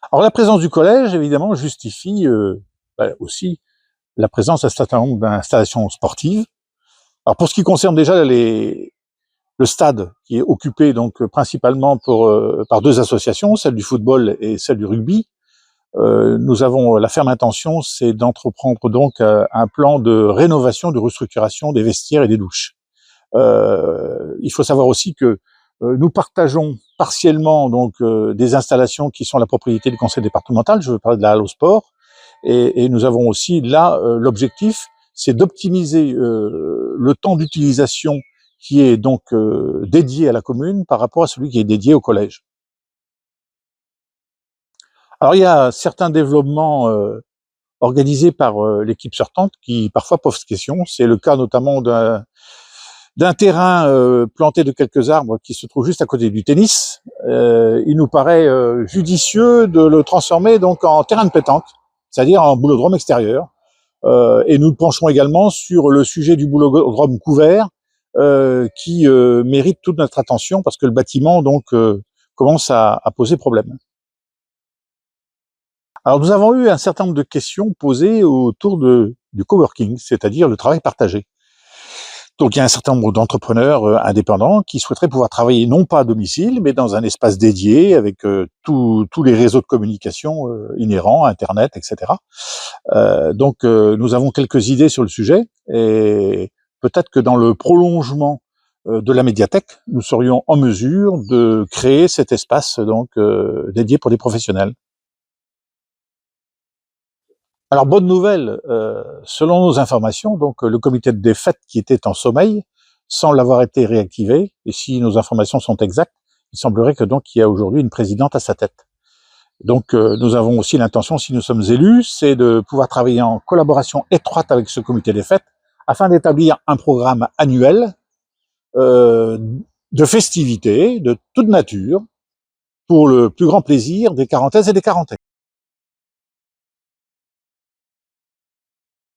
Alors la présence du collège, évidemment, justifie aussi la présence d'un certain nombre d'installations sportives. Alors pour ce qui concerne déjà le stade, qui est occupé donc principalement par deux associations, celle du football et celle du rugby, nous avons la ferme intention, c'est d'entreprendre donc un plan de rénovation, de restructuration des vestiaires et des douches. Il faut savoir aussi que nous partageons partiellement donc des installations qui sont la propriété du conseil départemental. Je veux parler de la halle au sport, et nous avons aussi là l'objectif, c'est d'optimiser le temps d'utilisation qui est donc dédié à la commune par rapport à celui qui est dédié au collège. Alors il y a certains développements organisés par l'équipe sortante qui parfois posent question. C'est le cas notamment d'un terrain planté de quelques arbres qui se trouve juste à côté du tennis. Il nous paraît judicieux de le transformer donc en terrain de pétanque, c'est-à-dire en boulodrome extérieur. Et nous pencherons également sur le sujet du boulodrome couvert, qui mérite toute notre attention parce que le bâtiment donc commence à poser problème. Alors nous avons eu un certain nombre de questions posées autour du coworking, c'est-à-dire le travail partagé. Donc il y a un certain nombre d'entrepreneurs indépendants qui souhaiteraient pouvoir travailler non pas à domicile, mais dans un espace dédié avec tous les réseaux de communication inhérents, Internet, etc. Donc nous avons quelques idées sur le sujet, et peut-être que dans le prolongement de la médiathèque, nous serions en mesure de créer cet espace donc dédié pour des professionnels. Alors bonne nouvelle, selon nos informations, donc le comité des fêtes qui était en sommeil semble avoir été réactivé, et si nos informations sont exactes, il semblerait que donc il y a aujourd'hui une présidente à sa tête. Donc nous avons aussi l'intention, si nous sommes élus, c'est de pouvoir travailler en collaboration étroite avec ce comité des fêtes afin d'établir un programme annuel de festivités de toute nature pour le plus grand plaisir des Carentaises et des Carentais.